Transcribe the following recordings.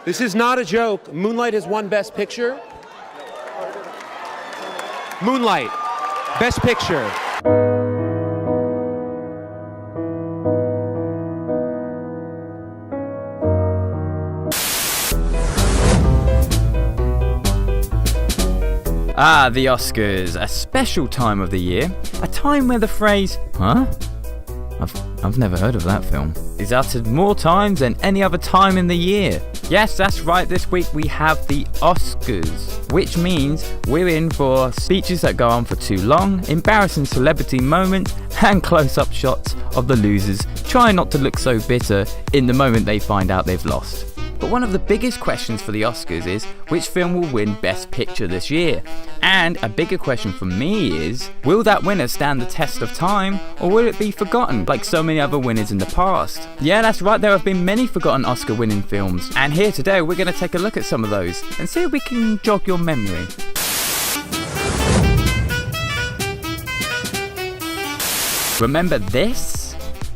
This is not a joke. Moonlight has won Best Picture. Moonlight, Best Picture. Ah, the Oscars, a special time of the year, a time where the phrase, huh? I've never heard of that film, is uttered more times than any other time in the year. Yes, that's right, this week we have the Oscars, which means we're in for speeches that go on for too long, embarrassing celebrity moments, and close-up shots of the losers trying not to look so bitter in the moment they find out they've lost. But one of the biggest questions for the Oscars is, which film will win Best Picture this year? And a bigger question for me is, will that winner stand the test of time, or will it be forgotten like so many other winners in the past? Yeah, that's right, there have been many forgotten Oscar-winning films, and here today we're going to take a look at some of those and see if we can jog your memory. Remember this?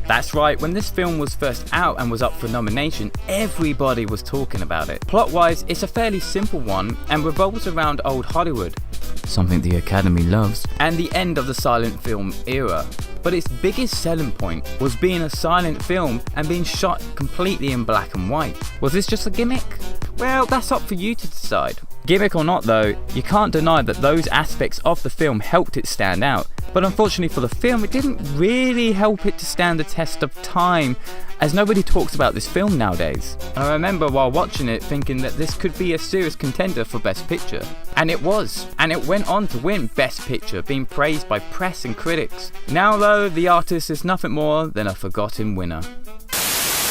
That's right, when this film was first out and was up for nomination, everybody was talking about it. Plot-wise, it's a fairly simple one and revolves around old Hollywood, something the Academy loves, and the end of the silent film era. But its biggest selling point was being a silent film and being shot completely in black and white. Was this just a gimmick? Well, that's up for you to decide. Gimmick or not though, you can't deny that those aspects of the film helped it stand out. But unfortunately for the film, it didn't really help it to stand the test of time, as nobody talks about this film nowadays. And I remember while watching it thinking that this could be a serious contender for Best Picture. And it was. And it went on to win Best Picture, being praised by press and critics. Now though, The Artist is nothing more than a forgotten winner.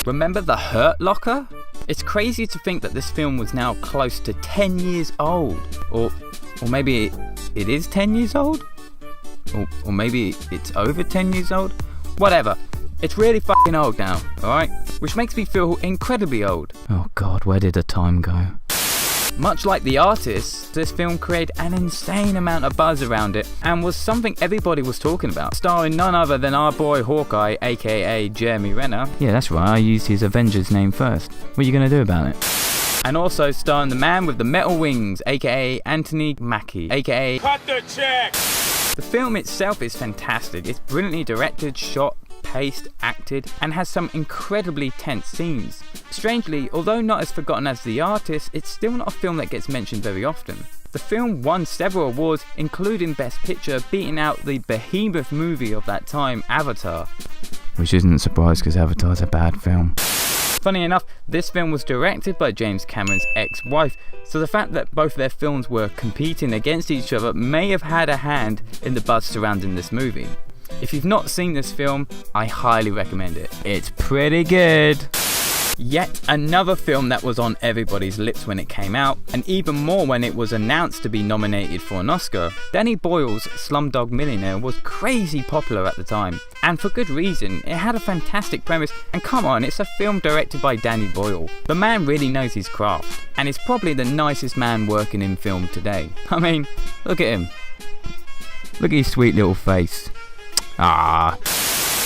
Remember The Hurt Locker? It's crazy to think that this film was now close to 10 years old. Or maybe it is 10 years old? Or maybe it's over 10 years old? Whatever. It's really fucking old now, alright? Which makes me feel incredibly old. Oh god, where did the time go? Much like The Artist, this film created an insane amount of buzz around it and was something everybody was talking about, starring none other than our boy Hawkeye, aka Jeremy Renner. Yeah, that's right, I used his Avengers name first. What are you gonna do about it? And also starring the man with the metal wings, aka Anthony Mackie, aka Cut the Check! The film itself is fantastic. It's brilliantly directed, shot, paced, acted, and has some incredibly tense scenes. Strangely, although not as forgotten as The Artist, it's still not a film that gets mentioned very often. The film won several awards, including Best Picture, beating out the behemoth movie of that time, Avatar. Which isn't a surprise because Avatar's a bad film. Funny enough, this film was directed by James Cameron's ex-wife, so the fact that both their films were competing against each other may have had a hand in the buzz surrounding this movie. If you've not seen this film, I highly recommend it. It's pretty good. Yet another film that was on everybody's lips when it came out, and even more when it was announced to be nominated for an Oscar. Danny Boyle's Slumdog Millionaire was crazy popular at the time, and for good reason. It had a fantastic premise, and come on, it's a film directed by Danny Boyle. The man really knows his craft, and is probably the nicest man working in film today. I mean, look at him. Look at his sweet little face. Ah.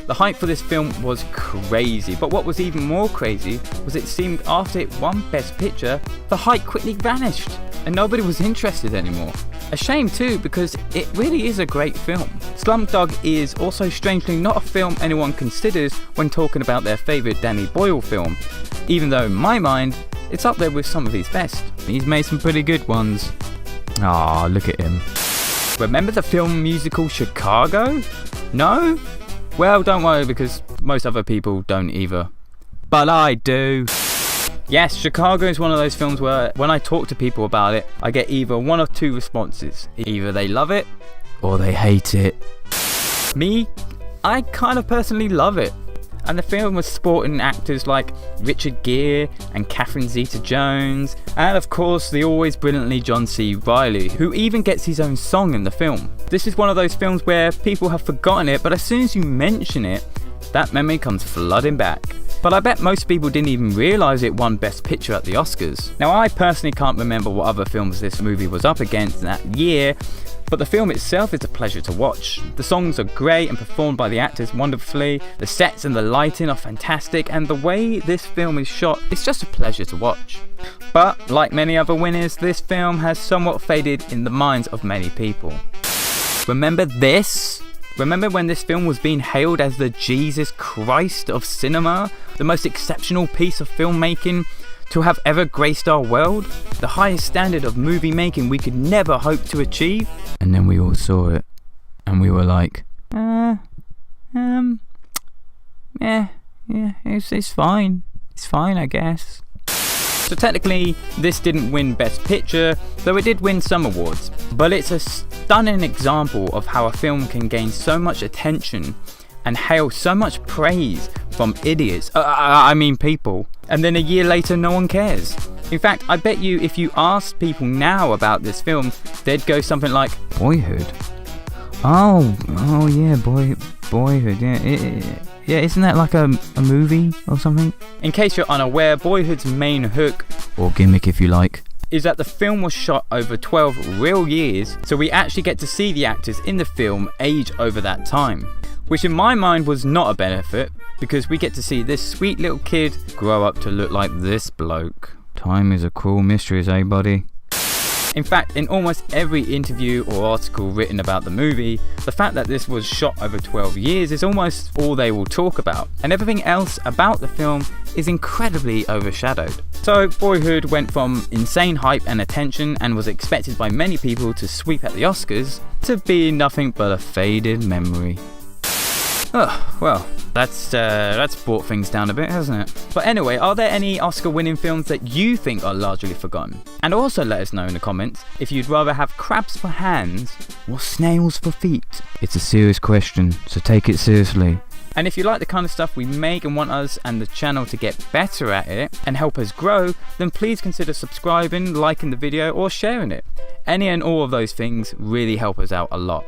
The hype for this film was crazy, but what was even more crazy was it seemed after it won Best Picture, the hype quickly vanished and nobody was interested anymore. A shame too, because it really is a great film. Slumdog is also strangely not a film anyone considers when talking about their favourite Danny Boyle film, even though in my mind, it's up there with some of his best. He's made some pretty good ones. Ah, look at him. Remember the film musical Chicago? No? Well, don't worry because most other people don't either. But I do. Yes, Chicago is one of those films where when I talk to people about it, I get either one of two responses. Either they love it or they hate it. Me, I kind of personally love it. And the film was sporting actors like Richard Gere and Catherine Zeta-Jones, and of course the always brilliantly John C. Reilly, who even gets his own song in the film. This is one of those films where people have forgotten it, but as soon as you mention it, that memory comes flooding back. But I bet most people didn't even realise it won Best Picture at the Oscars. Now I personally can't remember what other films this movie was up against that year, but the film itself is a pleasure to watch. The songs are great and performed by the actors wonderfully, the sets and the lighting are fantastic, and the way this film is shot, it's just a pleasure to watch. But like many other winners, this film has somewhat faded in the minds of many people. Remember this? Remember when this film was being hailed as the Jesus Christ of cinema? The most exceptional piece of filmmaking to have ever graced our world? The highest standard of movie making we could never hope to achieve? And then we all saw it, and we were like, it's fine. It's fine, I guess. So technically, this didn't win Best Picture, though it did win some awards. But it's a stunning example of how a film can gain so much attention and hail so much praise from idiots, people, and then a year later no one cares. In fact, I bet you if you asked people now about this film, they'd go something like, Boyhood? Oh yeah, Boyhood, yeah, isn't that like a movie or something? In case you're unaware, Boyhood's main hook, or gimmick if you like, is that the film was shot over 12 real years, so we actually get to see the actors in the film age over that time. Which in my mind was not a benefit, because we get to see this sweet little kid grow up to look like this bloke. Time is a cruel mistress, eh buddy? In fact, in almost every interview or article written about the movie, the fact that this was shot over 12 years is almost all they will talk about, and everything else about the film is incredibly overshadowed. So Boyhood went from insane hype and attention and was expected by many people to sweep at the Oscars to be nothing but a faded memory. Oh, well, that's brought things down a bit, hasn't it? But anyway, are there any Oscar-winning films that you think are largely forgotten? And also let us know in the comments if you'd rather have crabs for hands or snails for feet. It's a serious question, so take it seriously. And if you like the kind of stuff we make and want us and the channel to get better at it and help us grow, then please consider subscribing, liking the video or sharing it. Any and all of those things really help us out a lot.